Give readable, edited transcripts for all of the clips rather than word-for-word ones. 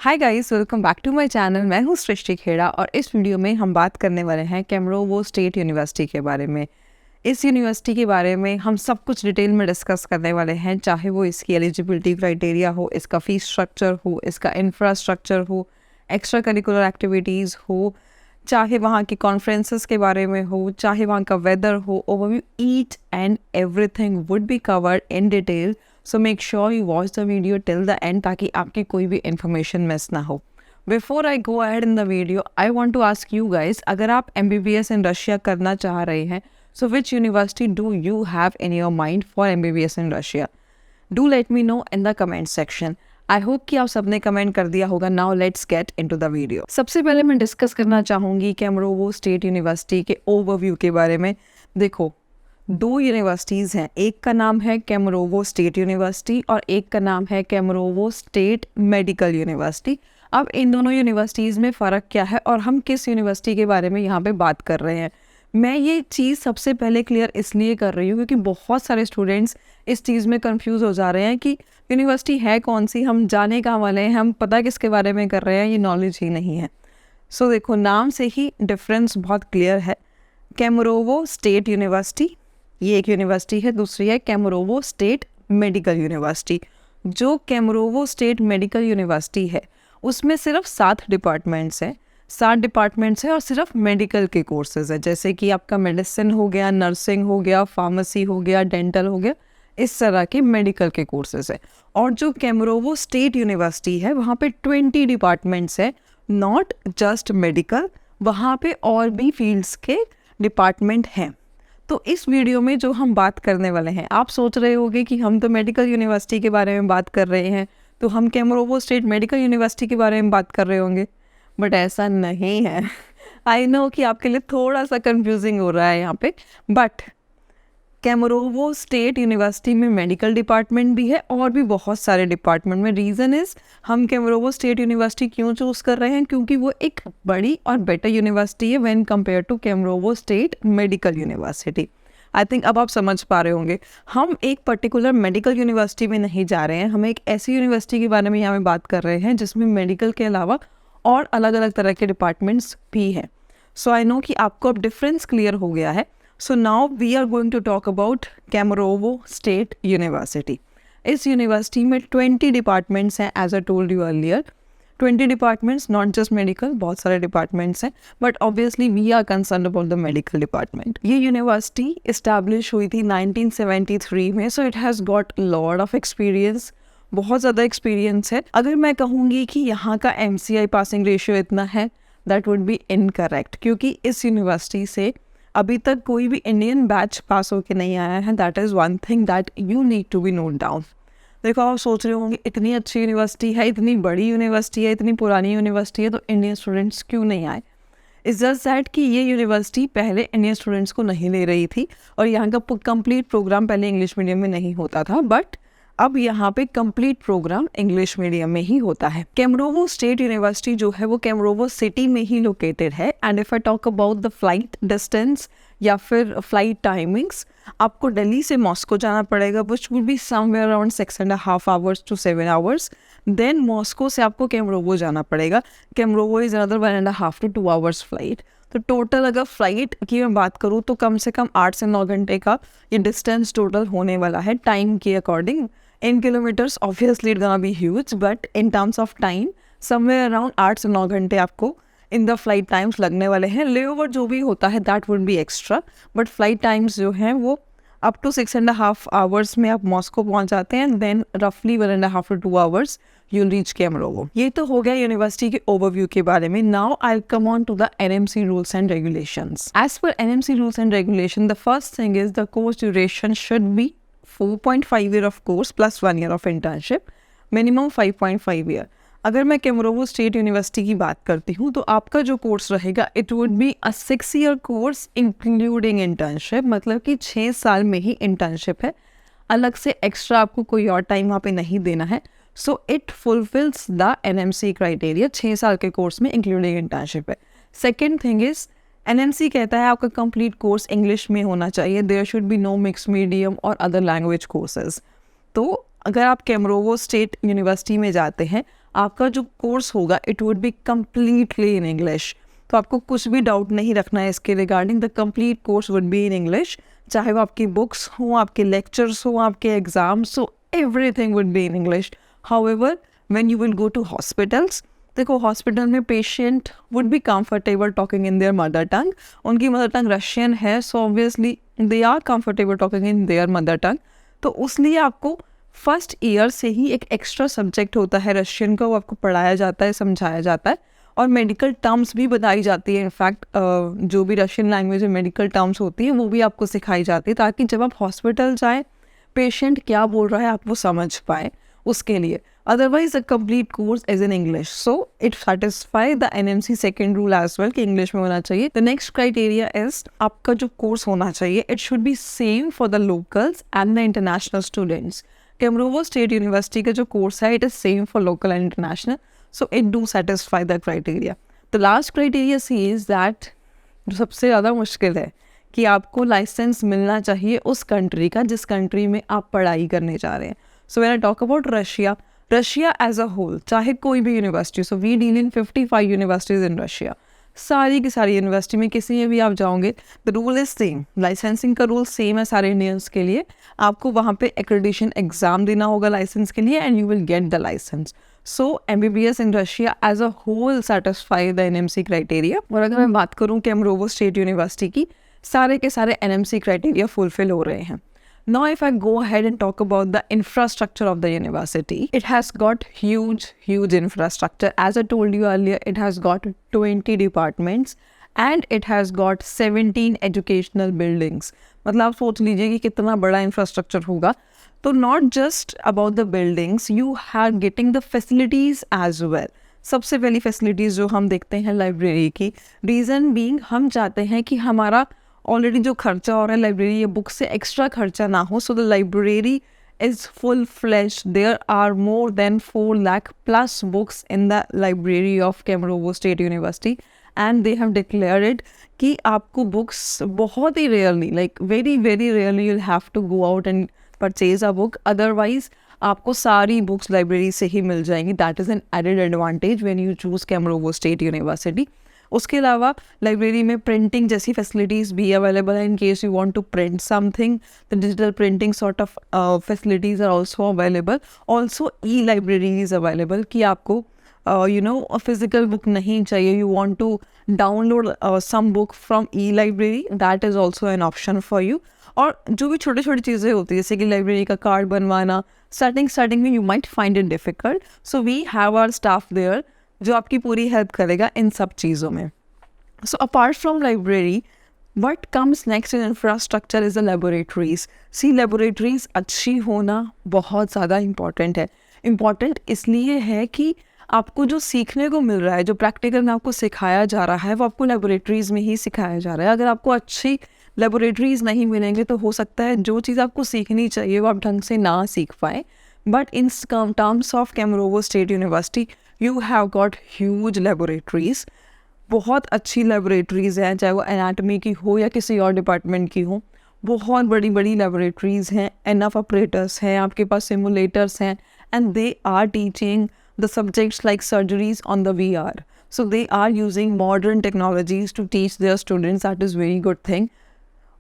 Hi guys, welcome back to my channel. मैं हूँ सृष्टि खेड़ा और इस वीडियो में हम बात करने वाले हैं केमरोवो स्टेट यूनिवर्सिटी के बारे में। इस यूनिवर्सिटी के बारे में हम सब कुछ डिटेल में डिस्कस करने वाले हैं, चाहे वो इसकी एलिजिबिलिटी क्राइटेरिया हो, इसका फीस स्ट्रक्चर हो, इसका इंफ्रास्ट्रक्चर हो, एक्स्ट्रा करिकुलर एक्टिविटीज़ हो, चाहे वहाँ की कॉन्फ्रेंसेस के बारे में हो, चाहे वहाँ का वेदर हो। Overview each and everything would be covered in detail, so make sure you watch the video till the end ताकि आपकी कोई भी इन्फॉर्मेशन मिस ना हो। Before I go ahead in the video, I want to ask you guys, अगर आप MBBS in Russia करना चाह रहे हैं, so which university do you have in your mind for MBBS in Russia? Do let me know in the comment section. I hope कि आप सबने comment कर दिया होगा। Now let's get into the video. सबसे पहले मैं डिस्कस करना चाहूँगी केमरोवो स्टेट यूनिवर्सिटी के ओवरव्यू के बारे में। देखो, दो यूनिवर्सिटीज़ हैं, एक का नाम है केमरोवो स्टेट यूनिवर्सिटी और एक का नाम है केमरोवो स्टेट मेडिकल यूनिवर्सिटी। अब इन दोनों यूनिवर्सिटीज़ में फ़र्क क्या है और हम किस यूनिवर्सिटी के बारे में यहाँ पे बात कर रहे हैं, मैं ये चीज़ सबसे पहले क्लियर इसलिए कर रही हूँ क्योंकि बहुत सारे स्टूडेंट्स इस चीज़ में कंफ्यूज हो जा रहे हैं कि यूनिवर्सिटी है कौन सी, हम जाने कहाँ वाले हैं, हम पता किसके बारे में कर रहे हैं, ये नॉलेज ही नहीं है। सो देखो, नाम से ही डिफरेंस बहुत क्लियर है। केमरोवो स्टेट यूनिवर्सिटी ये एक यूनिवर्सिटी है, दूसरी है केमरोवो स्टेट मेडिकल यूनिवर्सिटी। जो केमरोवो स्टेट मेडिकल यूनिवर्सिटी है उसमें सिर्फ 7 डिपार्टमेंट्स हैं, 7 डिपार्टमेंट्स हैं और सिर्फ मेडिकल के कोर्सेज हैं, जैसे कि आपका मेडिसिन हो गया, नर्सिंग हो गया, फार्मेसी हो गया, डेंटल हो गया, इस तरह के मेडिकल के कोर्सेज हैं। और जो केमरोवो स्टेट यूनिवर्सिटी है वहाँ पे 20 डिपार्टमेंट्स हैं, नॉट जस्ट मेडिकल, वहाँ पे और भी फील्ड्स के डिपार्टमेंट हैं। तो इस वीडियो में जो हम बात करने वाले हैं, आप सोच रहे होंगे कि हम तो मेडिकल यूनिवर्सिटी के बारे में बात कर रहे हैं, तो हम केमरोवो स्टेट मेडिकल यूनिवर्सिटी के बारे में बात कर रहे होंगे, बट ऐसा नहीं है। आई नो कि आपके लिए थोड़ा सा कंफ्यूजिंग हो रहा है यहाँ पे, बट केमरोवो स्टेट यूनिवर्सिटी में मेडिकल डिपार्टमेंट भी है और भी बहुत सारे डिपार्टमेंट में। रीज़न इज़, हम केमरोवो स्टेट यूनिवर्सिटी क्यों चूज़ कर रहे हैं, क्योंकि वो एक बड़ी और बेटर यूनिवर्सिटी है when compare to Kemerovo state medical university. I think अब आप समझ पा रहे होंगे, हम एक पर्टिकुलर मेडिकल यूनिवर्सिटी में नहीं जा रहे हैं, हम एक ऐसी यूनिवर्सिटी के बारे में यहाँ पे बात कर रहे हैं जिसमें मेडिकल के अलावा और अलग अलग तरह के डिपार्टमेंट्स भी हैं। सो आई नो कि आपको अब डिफरेंस क्लियर हो गया है। So now we are going to talk about Kemerovo state university. इस यूनिवर्सिटी में 20 डिपार्टमेंट्स हैं, as I told you earlier. 20 departments, not just medical, बहुत सारे डिपार्टमेंट्स हैं, but obviously we are concern about the medical department. ये university establish हुई थी 1973 में, so it has got lot of experience, बहुत ज़्यादा एक्सपीरियंस है। अगर मैं कहूँगी कि यहाँ का MCI पासिंग रेशियो इतना है, दैट वुड बी इनकरेक्ट, क्योंकि इस यूनिवर्सिटी से अभी तक कोई भी इंडियन बैच पास होके नहीं आया है। That is one thing that you need to be note down. देखो, आप सोच रहे होंगे इतनी अच्छी यूनिवर्सिटी है, इतनी बड़ी यूनिवर्सिटी है, इतनी पुरानी यूनिवर्सिटी है, तो इंडियन स्टूडेंट्स क्यों नहीं आए। इट्स जस्ट दैट कि ये यूनिवर्सिटी पहले इंडियन स्टूडेंट्स को नहीं ले रही थी और यहाँ का कंप्लीट प्रोग्राम पहले इंग्लिश मीडियम में नहीं होता था, बट अब यहाँ पे कंप्लीट प्रोग्राम इंग्लिश मीडियम में ही होता है। केमरोवो स्टेट यूनिवर्सिटी जो है वो केमरोवो सिटी में ही लोकेटेड है। And if I talk about the flight distance या फिर फ्लाइट टाइमिंग्स, आपको दिल्ली से मॉस्को जाना पड़ेगा, which would be somewhere around 6.5 hours to 7 hours. Then Moscow से आपको केमरोवो जाना पड़ेगा। Kemerovo is another 1.5 to 2 hours flight. तो टोटल अगर फ्लाइट की मैं बात करूँ तो कम से कम 8 से 9 घंटे का ये डिस्टेंस टोटल होने वाला है टाइम के according. In kilometres obviously it gonna be huge, but in terms of time somewhere around 8 से 9 घंटे आपको इन द फ्लाइट टाइम्स लगने वाले हैं। लेओवर जो भी होता है that would be extra, but flight times जो हैं वो अप टू 6.5 आवर्स में आप मॉस्को पहुंच जाते हैं। देन रफली 1.5 to 2 आवर्स you'll reach केमरोवो। ये तो हो गया यूनिवर्सिटी के ओवरव्यू के बारे में। Now I come on to the NMC rules and regulations. As per NMC rules and regulation, the first thing is the course duration should be 4.5 year of course plus 1 year of internship, minimum 5.5 year. अगर मैं केमरोवो state university की बात करती हूँ तो आपका जो course रहेगा it would be a 6 year course including internship, मतलब कि 6 साल में ही इंटर्नशिप है, अलग से एक्स्ट्रा आपको कोई और टाइम वहाँ पे नहीं देना है। So it fulfils the NMC criteria, 6 साल के कोर्स में इंक्लूडिंग इंटर्नशिप है। सेकेंड थिंग इज, NMC कहता है आपका कंप्लीट कोर्स इंग्लिश में होना चाहिए, there should be no mix medium और अदर लैंग्वेज कोर्सेज। तो अगर आप केमरोवो स्टेट यूनिवर्सिटी में जाते हैं, आपका जो कोर्स होगा it would be completely in English. तो आपको कुछ भी डाउट नहीं रखना है इसके regarding, the complete course would be in English. चाहे वो आपकी बुक्स हों, आपके लेक्चर्स हों, आपके एग्जाम्स हो, everything would be in English. However when you will go to hospitals, देखो हॉस्पिटल में patient would be comfortable talking in their mother tongue. उनकी मदर टंग रशियन है, so obviously they are comfortable talking in their mother tongue. तो उसलिए आपको first year से ही एक extra subject होता है रशियन का, वो आपको पढ़ाया जाता है, समझाया जाता है, और मेडिकल टर्म्स भी बताई जाती है। इनफैक्ट जो भी रशियन लैंग्वेज में मेडिकल टर्म्स होती हैं वो भी आपको सिखाई जाती है, ताकि जब आप हॉस्पिटल जाएँ पेशेंट क्या बोल रहा है आप वो समझ पाए उसके लिए। Otherwise the complete course is in English, so it satisfy the NMC second rule as well कि इंग्लिश में होना चाहिए। द नेक्स्ट क्राइटेरिया इज आपका जो कोर्स होना चाहिए it should be same for the locals and the international students. Kemerovo state university का जो कोर्स है it is same for local and international, so it do satisfy the criteria. The last criteria says that जो सबसे ज़्यादा मुश्किल है कि आपको लाइसेंस मिलना चाहिए उस कंट्री का जिस कंट्री में आप पढ़ाई करने जा रहे हैं। So when I talk about Russia, Russia as a whole, चाहे कोई भी university, so we deal in 55 universities in Russia, सारी की सारी यूनिवर्सिटी में किसी में भी आप जाओगे the rule is same, licensing का रूल सेम है सारे इंडियंस के लिए। आपको वहाँ पे एक्रेडिटेशन एग्जाम देना होगा लाइसेंस के लिए and you will get the license. So MBBS in Russia as a whole satisfy the NMC criteria. और अगर मैं बात करूँ कैमरूवर स्टेट यूनिवर्सिटी की, सारे के सारे NMC क्राइटेरिया फुलफिल हो रहे हैं। Now if I go ahead and talk about the infrastructure of the university, it has got huge infrastructure. As I told you earlier, it has got 20 departments and it has got 17 educational buildings. मतलब आप सोच लीजिए कि कितना बड़ा infrastructure होगा। तो not just about the buildings, you are getting the facilities as well. सबसे पहली फैसिलिटीज़ जो हम देखते हैं लाइब्रेरी की, रीज़न बीइंग हम चाहते हैं कि हमारा ऑलरेडी जो खर्चा हो रहा है लाइब्रेरी या बुक से एक्स्ट्रा खर्चा ना हो। So the library is full fleshed, there are more than 4 lakh plus books in the library of Kemerovo state university and they have declared कि आपको बुक्स बहुत ही rarely, like very rarely you'll have to go out and purchase a book, otherwise आपको सारी books library से ही मिल जाएंगी। That is an added advantage when you choose Kemerovo state university. उसके अलावा लाइब्रेरी में प्रिंटिंग जैसी फैसिलिटीज़ भी अवेलेबल है in case you want to print something, the digital printing sort of facilities are also available. Also e library is available कि आपको physical book नहीं चाहिए, you want to download some book from e library, that is also an option for you. और जो भी छोटी छोटी चीज़ें होती है जैसे कि लाइब्रेरी का कार्ड बनवाना, स्टार्टिंग में you might find it difficult, so we have our staff there जो आपकी पूरी हेल्प करेगा इन सब चीज़ों में। So apart from library what comes next in infrastructure is the laboratories. See, laboratories अच्छी होना बहुत ज़्यादा इम्पॉर्टेंट है। इम्पॉर्टेंट इसलिए है कि आपको जो सीखने को मिल रहा है, जो प्रैक्टिकल में आपको सिखाया जा रहा है, वो आपको लेबोरेटरीज़ में ही सिखाया जा रहा है। अगर आपको अच्छी लेबोरेटरीज़ नहीं मिलेंगे तो हो सकता है जो चीज़ आपको सीखनी चाहिए वो आप ढंग से ना सीख पाए। But in terms of Kemerovo state university you have got huge laboratories, बहुत अच्छी लेबोरेटरीज़ हैं, चाहे वो एनाटमी की हो या किसी और डिपार्टमेंट की हो। बहुत बड़ी बड़ी लेबोरेटरीज़ हैं, एनफ ऑपरेटर्स हैं, आपके पास सिमुलेटर्स हैं, and they are teaching the subjects like surgeries on the VR. So they are using modern technologies to teach their students. That is very good thing.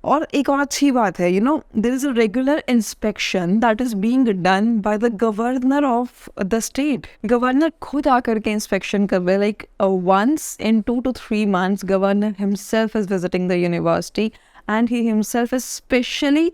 और एक और अच्छी बात है, there is a regular inspection that is being done by the governor of the state. Governor खुद आकर के inspection कर रहे, like once in 2 to 3 months, governor himself is visiting the university and he himself is specially,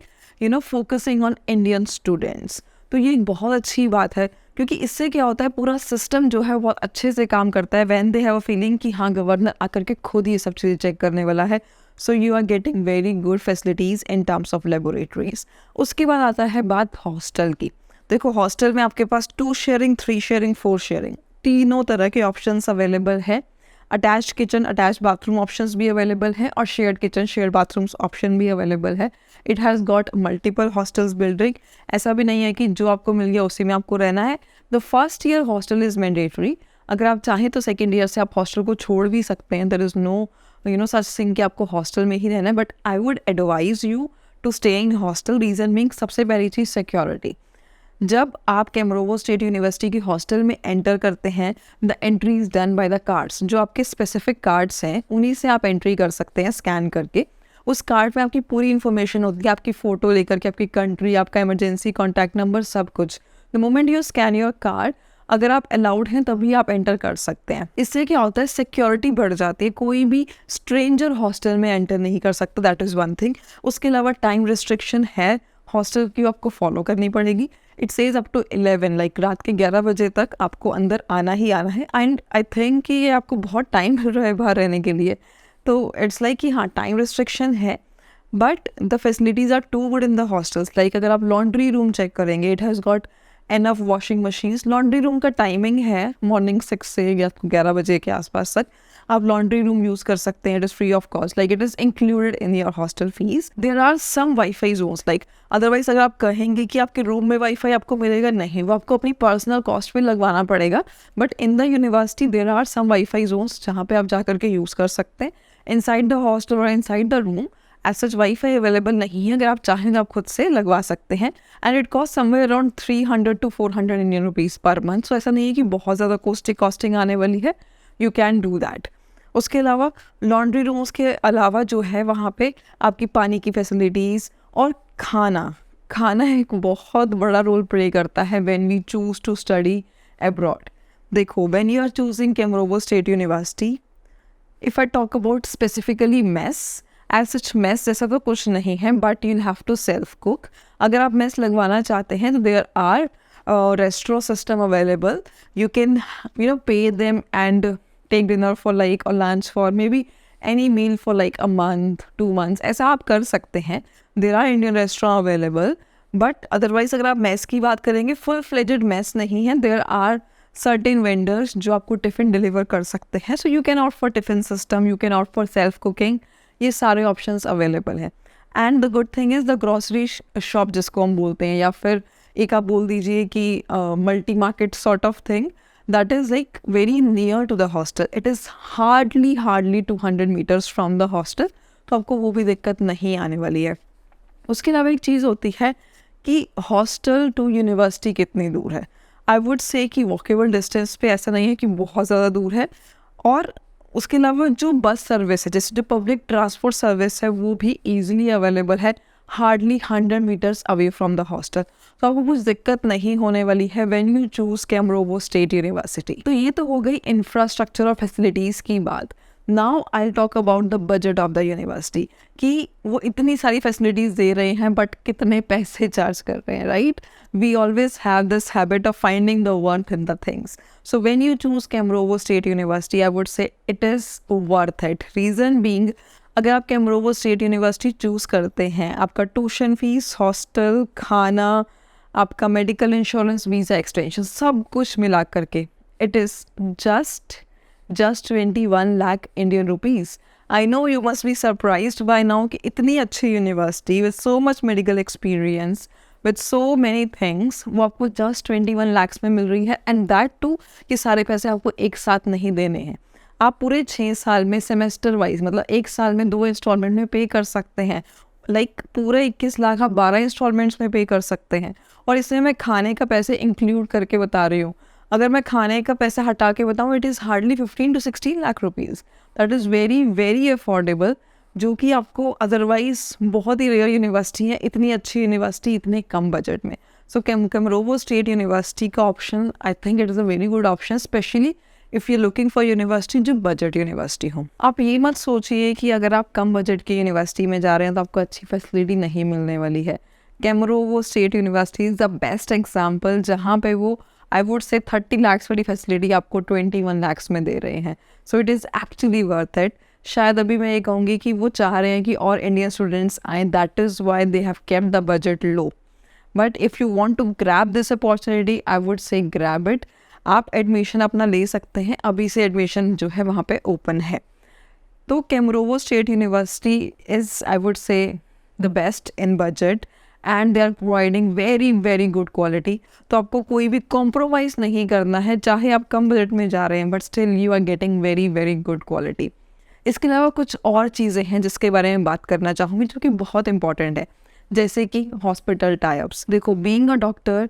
focusing on Indian students. तो ये एक बहुत अच्छी बात है क्योंकि इससे क्या होता है, पूरा सिस्टम जो है बहुत अच्छे से काम करता है। When they have a feeling कि हाँ गवर्नर आकर के खुद ये सब चीज़ें चेक करने वाला है, so you are getting very good facilities in terms of laboratories. उसके बाद आता है बात हॉस्टल की। देखो हॉस्टल में आपके पास 2 शेयरिंग, 3 शेयरिंग, 4 शेयरिंग, तीनों तरह के ऑप्शंस अवेलेबल है। Attach kitchen, attach bathroom options भी अवेलेबल है और shared kitchen, shared bathrooms option भी अवेलेबल है। It has got multiple hostels building. ऐसा भी नहीं है कि जो आपको मिल गया उसी में आपको रहना है। The first year hostel is mandatory. अगर आप चाहें तो सेकेंड ईयर से आप हॉस्टल को छोड़ भी सकते हैं। There is no such thing कि आपको हॉस्टल में ही रहना है, but I would advise you to stay in hostel. Reason means सबसे पहली चीज़ सिक्योरिटी। जब आप कैमरोवो स्टेट यूनिवर्सिटी की हॉस्टल में एंटर करते हैं, the entry is done by the cards. जो आपके स्पेसिफिक कार्ड्स हैं उन्हीं से आप एंट्री कर सकते हैं स्कैन करके। उस कार्ड में आपकी पूरी इन्फॉर्मेशन होती है, आपकी फ़ोटो लेकर के, आपकी कंट्री, आपका इमरजेंसी कॉन्टैक्ट नंबर, सब कुछ। The moment you scan your card, अगर आप अलाउड हैं तभी आप एंटर कर सकते हैं। इससे क्या होता है, सिक्योरिटी बढ़ जाती है, कोई भी स्ट्रेंजर हॉस्टल में एंटर नहीं कर सकता, दैट इज़ वन थिंग। उसके अलावा टाइम रिस्ट्रिक्शन है हॉस्टल की, आपको फॉलो करनी पड़ेगी। It says up to 11, like रात के 11 बजे तक आपको अंदर आना ही आना है। एंड आई थिंक कि ये आपको बहुत टाइम मिल रहा है बाहर रहने के लिए, तो इट्स लाइक कि हाँ, टाइम रिस्ट्रिक्शन है, but the facilities are too good in the hostels. Like अगर आप लॉन्ड्री रूम चेक करेंगे, it has got enough washing machines. Laundry room का टाइमिंग है मॉर्निंग 6 से या 11 बजे के आसपास तक आप लॉन्ड्री रूम यूज़ कर सकते हैं। It is free of cost, like it is included in your hostel fees. There are some wifi zones, like otherwise अगर आप कहेंगे कि आपके रूम में वाईफाई आपको मिलेगा, नहीं, वो आपको अपनी पर्सनल कॉस्ट पे लगवाना पड़ेगा। But in the university there are some wifi zones जहाँ पे आप जा करके यूज़ कर सकते हैं। इनसाइड द हॉस्टल और inside the room as such wifi available नहीं है, अगर आप चाहें तो आप खुद से लगवा सकते हैं। And it cost somewhere around 300 to 400 Indian rupees per month. सो ऐसा नहीं है कि बहुत ज़्यादा कॉस्टिंग आने वाली है, यू कैन डू दैट। उसके अलावा लॉन्ड्री रूम्स के अलावा जो है वहाँ पे आपकी पानी की फैसिलिटीज़ और खाना एक बहुत बड़ा रोल प्ले करता है when we choose to study abroad. देखो, when you are choosing Kemerovo state university, if I talk about specifically mess, as such mess जैसा तो कुछ नहीं है, but you have to self cook. अगर आप मेस लगवाना चाहते हैं तो there are restaurant system available. You can pay them and take dinner for like और lunch for maybe any meal for like a month 2 months, ऐसा आप कर सकते हैं। There are Indian restaurant available, but otherwise अगर आप mess की बात करेंगे, फुल फ्लेजेड मेस नहीं है। देयर आर सर्टेन वेंडर्स जो आपको टिफ़िन डिलीवर कर सकते हैं। So you can opt for tiffin system, you can opt for self cooking, ये सारे ऑप्शंस अवेलेबल हैं। And the good thing is the grocery shop जिसको हम बोलते हैं, या फिर एक आप बोल दीजिए कि multi market sort of thing, that is like very near to the hostel. It is hardly 200 meters from the hostel, तो आपको वो भी दिक्कत नहीं आने वाली है। उसके अलावा एक चीज़ होती है कि हॉस्टल टू यूनिवर्सिटी कितनी दूर है। आई वुड से कि वॉकेबल डिस्टेंस पे ऐसा नहीं है कि बहुत ज़्यादा दूर है। और उसके अलावा जो बस सर्विस है, जैसे जो पब्लिक ट्रांसपोर्ट सर्विस है, वो भी ईजिली अवेलेबल है hardly 100 metres away from the hostel. तो आपको कुछ दिक्कत नहीं होने वाली है when you choose Kemerovo state university. तो ये तो हो गई इंफ्रास्ट्रक्चर और फैसिलिटीज़ की बात। Now I talk about the budget of the university, कि वो इतनी सारी फैसिलिटीज़ दे रहे हैं बट कितने पैसे चार्ज कर रहे हैं, right? We always have this habit of finding the worth in the things. So when you choose Kemerovo state university, I would say it is worth it. Reason being, अगर आप Kemerovo state university choose करते हैं, आपका tuition fees, hostel, खाना, आपका medical insurance, visa extension, सब कुछ मिला करके it is just 21 lakh Indian rupees. I know you must be surprised by now कि इतनी अच्छी university with so much medical experience, with so many things, वो आपको just 21 lakhs में मिल रही है। and that too, ये सारे पैसे आपको एक साथ नहीं देने हैं। आप पूरे 6 साल में सेमेस्टर वाइज, मतलब एक साल में 2 इंस्टॉलमेंट में पे कर सकते हैं। लाइक पूरे 21 लाख आप 12 इंस्टॉलमेंट्स में पे कर सकते हैं। और इसमें मैं खाने का पैसे इंक्लूड करके बता रही हूँ। अगर मैं खाने का पैसा हटा के बताऊँ, it is hardly 15 to 16 lakh rupees. That is very very affordable, जो कि आपको अदरवाइज़ बहुत ही रेयर यूनिवर्सिटी है, इतनी अच्छी यूनिवर्सिटी इतने कम बजट में। सो कैमरोवो स्टेट यूनिवर्सिटी का option, I think it is a very good option, specially if you looking for university जो बजट यूनिवर्सिटी हो। आप ये मत सोचिए कि अगर आप कम बजट की यूनिवर्सिटी में जा रहे हैं तो आपको अच्छी फैसिलिटी नहीं मिलने वाली है। Kemerovo state university is the best example, जहाँ पे वो आई वुड से 30 lakhs वाली फैसिलिटी आपको 21 lakhs में दे रहे हैं। So it is actually worth it. शायद अभी मैं ये कहूँगी कि वो चाह रहे हैं कि और इंडियन स्टूडेंट्स आएँ, that is why they have kept the budget low. But if you want to grab this opportunity, I would say grab it. आप एडमिशन अपना ले सकते हैं, अभी से एडमिशन जो है वहाँ पे ओपन है। तो Kemerovo state university is, I would say, the best in budget and they are providing very very good quality. तो आपको कोई भी कॉम्प्रोमाइज़ नहीं करना है, चाहे आप कम बजट में जा रहे हैं, but still you are getting very very good quality. इसके अलावा कुछ और चीज़ें हैं जिसके बारे में बात करना चाहूँगी, जो कि बहुत इंपॉर्टेंट है, जैसे कि हॉस्पिटल टाइप्स। देखो, being a doctor,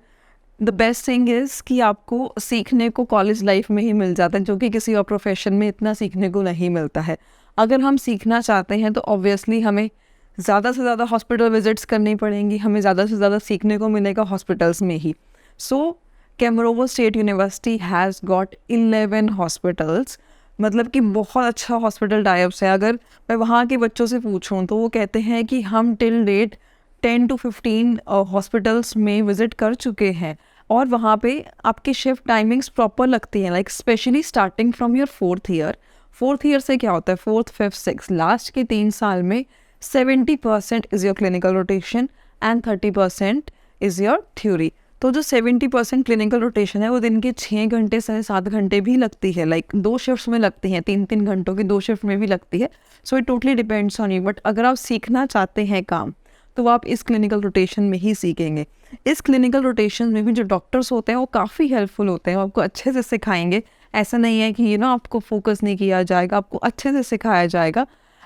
the best thing is कि आपको सीखने को कॉलेज लाइफ में ही मिल जाता है, जो कि किसी और प्रोफेशन में इतना सीखने को नहीं मिलता है। अगर हम सीखना चाहते हैं तो ऑब्वियसली हमें ज़्यादा से ज़्यादा हॉस्पिटल विजिट्स करनी पड़ेंगी, हमें ज़्यादा से ज़्यादा सीखने को मिलेगा हॉस्पिटल्स में ही। So Kemerovo state university has got 11 hospitals, मतलब कि बहुत अच्छा हॉस्पिटल टाइप्स है। अगर मैं वहाँ के बच्चों से पूछूं तो वो कहते हैं कि हम टिल डेट 10 to 15 हॉस्पिटल्स में विज़िट कर चुके हैं, और वहाँ पे आपकी शिफ्ट टाइमिंग्स प्रॉपर लगती हैं, like specially starting from your fourth year. Fourth year से क्या होता है, फोर्थ फिफ्थ सिक्स लास्ट के 3 साल में 70% is your clinical rotation and 30% is your theory. तो जो 70% क्लिनिकल रोटेशन है वो दिन के 6 घंटे से 7 घंटे भी लगती है, लाइक 2 शिफ्ट्स में लगती हैं, 3-3 घंटों की 2 शिफ्ट में भी लगती है। So it totally depends on you. But अगर आप सीखना चाहते हैं काम, तो आप इस क्लिनिकल रोटेशन में ही सीखेंगे। इस क्लिनिकल रोटेशन में भी जो डॉक्टर्स होते हैं वो काफ़ी हेल्पफुल होते हैं, वो आपको अच्छे से सिखाएंगे। ऐसा नहीं है कि आपको फोकस नहीं किया जाएगा, आपको अच्छे से सिखाया जाएगा।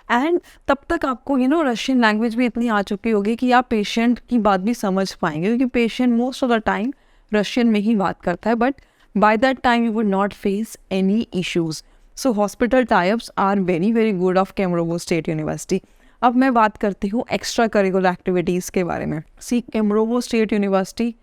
एंड तब तक आपको रशियन लैंग्वेज भी इतनी आ चुकी होगी कि आप पेशेंट की बात भी समझ पाएंगे, क्योंकि patient most of the time Russian में ही बात करता है। But by that time you would not face any issues. So hospital types are very very good of Kemerovo state university. अब मैं बात करती हूँ एक्स्ट्रा करिकुलर एक्टिविटीज़ के बारे में। Kemerovo state university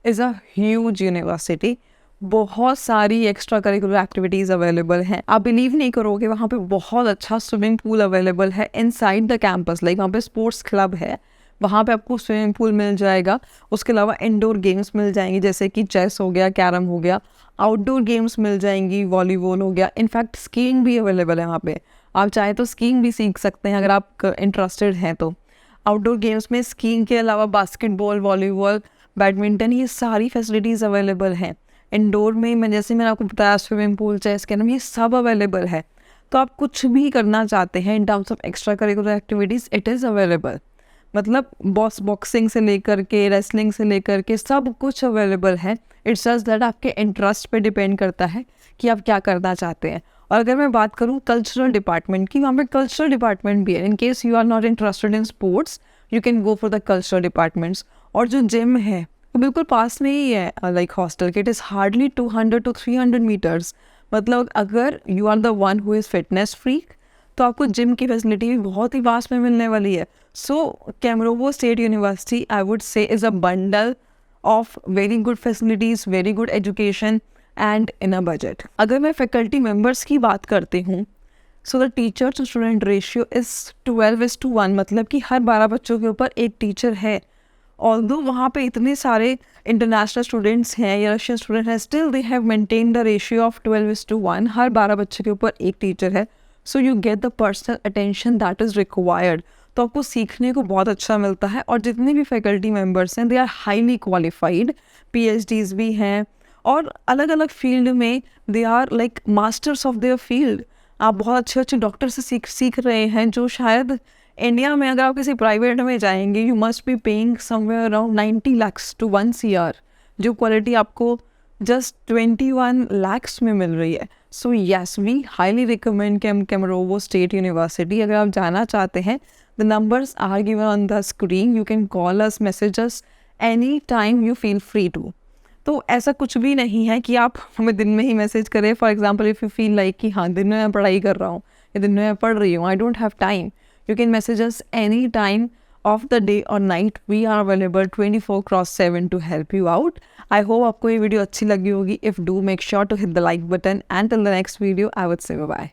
is a huge university. बहुत सारी एक्स्ट्रा करिकुलर एक्टिविटीज़ अवेलेबल हैं। आप बिलीव नहीं करोगे, वहाँ पे बहुत अच्छा स्विमिंग पूल अवेलेबल है इनसाइड द कैंपस। लाइक वहाँ पे स्पोर्ट्स क्लब है, वहाँ पे आपको स्विमिंग पूल मिल जाएगा। उसके अलावा इंडोर गेम्स मिल जाएंगी, जैसे कि चेस हो गया, कैरम हो गया। आउटडोर गेम्स मिल जाएंगी, वॉलीबॉल हो गया। इनफैक्ट स्कीइंग भी अवेलेबल है वहाँ पे, आप चाहे तो स्कीइंग भी सीख सकते हैं अगर आप इंटरेस्टेड हैं तो। आउटडोर गेम्स में स्कीइंग के अलावा बास्केटबॉल, वॉलीबॉल, बैडमिंटन, ये सारी फैसिलिटीज़ अवेलेबल हैं। इंडोर में मैंने आपको बताया स्विमिंग पूल, चेस, कैरम, ये सब अवेलेबल है। तो आप कुछ भी करना चाहते हैं इन terms of extra curricular activities, it is available. मतलब बॉक्सिंग से लेकर के रेसलिंग से लेकर के सब कुछ अवेलेबल है। इट्स जस्ट दैट आपके इंटरेस्ट पे डिपेंड करता है कि आप क्या करना चाहते हैं। और अगर मैं बात करूँ कल्चरल डिपार्टमेंट की, वहाँ पे कल्चरल डिपार्टमेंट भी है। In case you are not interested in sports, you can go for the cultural departments. और जो जिम है वो बिल्कुल पास में ही है, लाइक हॉस्टल के। It is hardly 200 to 300 meters. मतलब अगर you are the one who is fitness freak, तो आपको जिम की फैसिलिटी भी बहुत ही पास में मिलने वाली है। So Kemerovo state university I would say is a bundle of very good facilities, very good education and in a budget. अगर मैं फैकल्टी मेम्बर्स की बात करती हूँ, so the teacher to student ratio is 12:1, मतलब कि हर 12 बच्चों के ऊपर एक टीचर है। ऑल्दो वहाँ पे इतने सारे इंटरनेशनल स्टूडेंट्स हैं या रशियन स्टूडेंट हैं, still they have maintain the ratio of 12:1। हर 12 बच्चे के ऊपर एक टीचर है। So you get the personal attention that is required. तो आपको सीखने को बहुत अच्छा मिलता है। और जितने भी फैकल्टी मेम्बर्स हैं, they are highly qualified, PhDs भी हैं, और अलग अलग फील्ड में they are like masters of their field. आप बहुत अच्छे अच्छे डॉक्टर से सीख रहे हैं, जो शायद इंडिया में अगर आप किसी प्राइवेट में जाएंगे, you must be paying somewhere around 90 lakhs to 1 CR, जो क्वालिटी आपको जस्ट 21 lakhs में मिल रही है। So yes, we highly recommend Kemerovo state university. अगर आप जाना चाहते हैं, the numbers are given on the screen, you can call us, message us any time you feel free to. तो ऐसा कुछ भी नहीं है कि आप हमें दिन में ही मैसेज करें। For example, if you feel like कि हाँ दिन में मैं पढ़ाई कर रहा हूँ या दिन में मैं पढ़ रही हूँ, I don't have time, you can message us any time of the day or night. We are available 24/7 to help you out. I hope आपको ये वीडियो अच्छी लगी होगी. If do, make sure to hit the like button, and till the next video I would say bye bye.